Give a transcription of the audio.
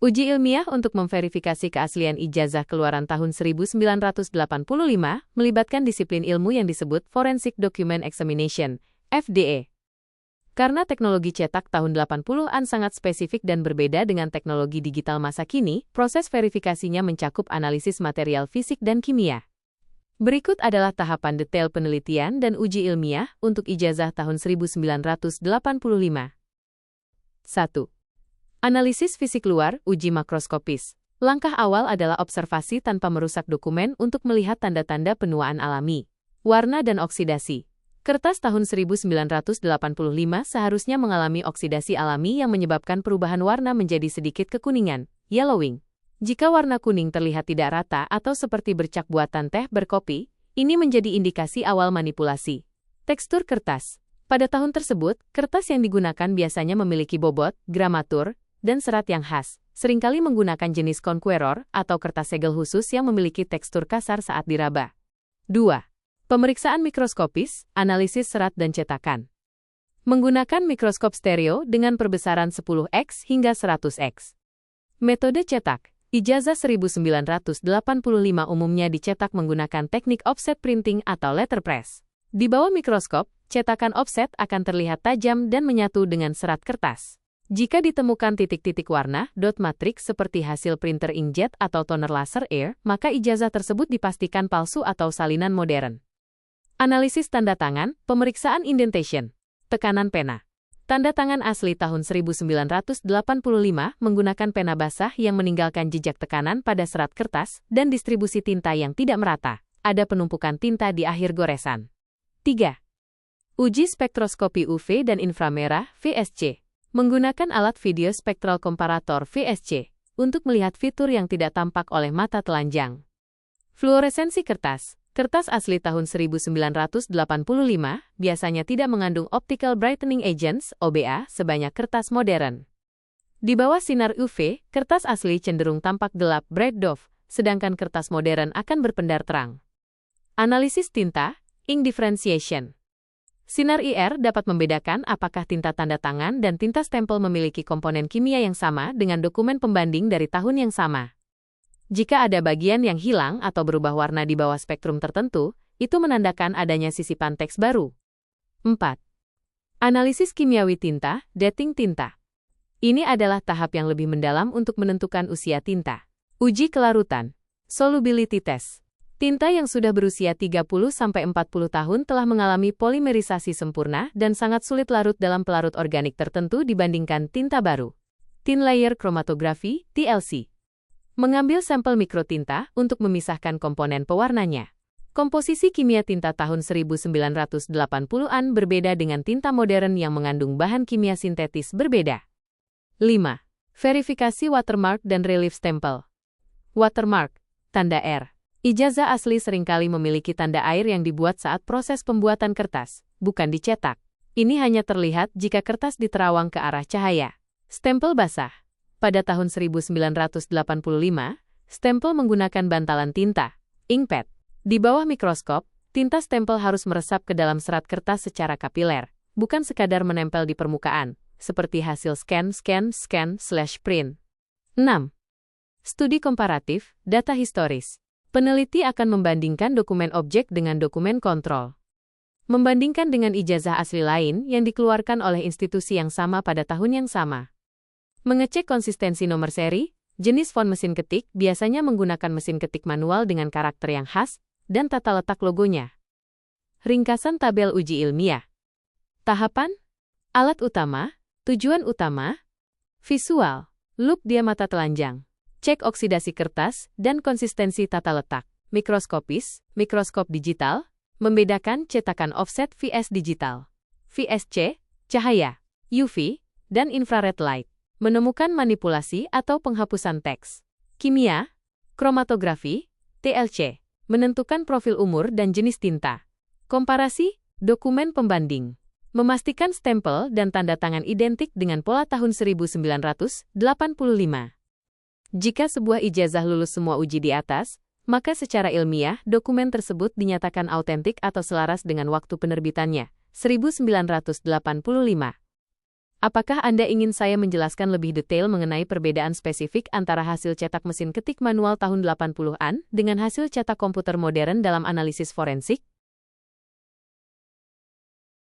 Uji ilmiah untuk memverifikasi keaslian ijazah keluaran tahun 1985 melibatkan disiplin ilmu yang disebut Forensic Document Examination, FDA. Karena teknologi cetak tahun 80-an sangat spesifik dan berbeda dengan teknologi digital masa kini, proses verifikasinya mencakup analisis material fisik dan kimia. Berikut adalah tahapan detail penelitian dan uji ilmiah untuk ijazah tahun 1985. 1. Analisis fisik luar, uji makroskopis. Langkah awal adalah observasi tanpa merusak dokumen untuk melihat tanda-tanda penuaan alami, warna dan oksidasi. Kertas tahun 1985 seharusnya mengalami oksidasi alami yang menyebabkan perubahan warna menjadi sedikit kekuningan, yellowing. Jika warna kuning terlihat tidak rata atau seperti bercak buatan teh berkopi, ini menjadi indikasi awal manipulasi. Tekstur kertas. Pada tahun tersebut, kertas yang digunakan biasanya memiliki bobot, gramatur, dan serat yang khas, seringkali menggunakan jenis conqueror atau kertas segel khusus yang memiliki tekstur kasar saat diraba. 2. Pemeriksaan mikroskopis, analisis serat dan cetakan. Menggunakan mikroskop stereo dengan perbesaran 10x hingga 100x. Metode cetak. Ijazah 1985 umumnya dicetak menggunakan teknik offset printing atau letterpress. Di bawah mikroskop, cetakan offset akan terlihat tajam dan menyatu dengan serat kertas. Jika ditemukan titik-titik warna, dot matrix seperti hasil printer inkjet atau toner laser air, maka ijazah tersebut dipastikan palsu atau salinan modern. Analisis tanda tangan, pemeriksaan indentation, tekanan pena. Tanda tangan asli tahun 1985 menggunakan pena basah yang meninggalkan jejak tekanan pada serat kertas dan distribusi tinta yang tidak merata. Ada penumpukan tinta di akhir goresan. 3. Uji spektroskopi UV dan inframerah, VSC. Menggunakan alat video spektral komparator VSC untuk melihat fitur yang tidak tampak oleh mata telanjang. Fluoresensi kertas. Kertas asli tahun 1985 biasanya tidak mengandung optical brightening agents (OBA) sebanyak kertas modern. Di bawah sinar UV, kertas asli cenderung tampak gelap bright dove, sedangkan kertas modern akan berpendar terang. Analisis tinta, ink differentiation. Sinar IR dapat membedakan apakah tinta tanda tangan dan tinta stempel memiliki komponen kimia yang sama dengan dokumen pembanding dari tahun yang sama. Jika ada bagian yang hilang atau berubah warna di bawah spektrum tertentu, itu menandakan adanya sisipan teks baru. 4. Analisis kimiawi tinta, dating tinta. Ini adalah tahap yang lebih mendalam untuk menentukan usia tinta. Uji kelarutan, solubility test. Tinta yang sudah berusia 30-40 tahun telah mengalami polimerisasi sempurna dan sangat sulit larut dalam pelarut organik tertentu dibandingkan tinta baru. Thin layer chromatography, TLC. Mengambil sampel mikrotinta untuk memisahkan komponen pewarnanya. Komposisi kimia tinta tahun 1980-an berbeda dengan tinta modern yang mengandung bahan kimia sintetis berbeda. 5. Verifikasi watermark dan relief stempel. Watermark, tanda R. Ijazah asli seringkali memiliki tanda air yang dibuat saat proses pembuatan kertas, bukan dicetak. Ini hanya terlihat jika kertas diterawang ke arah cahaya. Stempel basah. Pada tahun 1985, stempel menggunakan bantalan tinta, inkpad. Di bawah mikroskop, tinta stempel harus meresap ke dalam serat kertas secara kapiler, bukan sekadar menempel di permukaan, seperti hasil scan/print. 6. Studi komparatif, data historis. Peneliti akan membandingkan dokumen objek dengan dokumen kontrol. Membandingkan dengan ijazah asli lain yang dikeluarkan oleh institusi yang sama pada tahun yang sama. Mengecek konsistensi nomor seri, jenis font mesin ketik biasanya menggunakan mesin ketik manual dengan karakter yang khas, dan tata letak logonya. Ringkasan tabel uji ilmiah. Tahapan, alat utama, tujuan utama, visual, loop dia mata telanjang. Cek oksidasi kertas dan konsistensi tata letak. Mikroskopis, mikroskop digital, membedakan cetakan offset vs digital. VSC, cahaya, UV, dan infrared light. Menemukan manipulasi atau penghapusan teks. Kimia, kromatografi, TLC. Menentukan profil umur dan jenis tinta. Komparasi, dokumen pembanding. Memastikan stempel dan tanda tangan identik dengan pola tahun 1985. Jika sebuah ijazah lulus semua uji di atas, maka secara ilmiah dokumen tersebut dinyatakan autentik atau selaras dengan waktu penerbitannya, 1985. Apakah Anda ingin saya menjelaskan lebih detail mengenai perbedaan spesifik antara hasil cetak mesin ketik manual tahun 80-an dengan hasil cetak komputer modern dalam analisis forensik?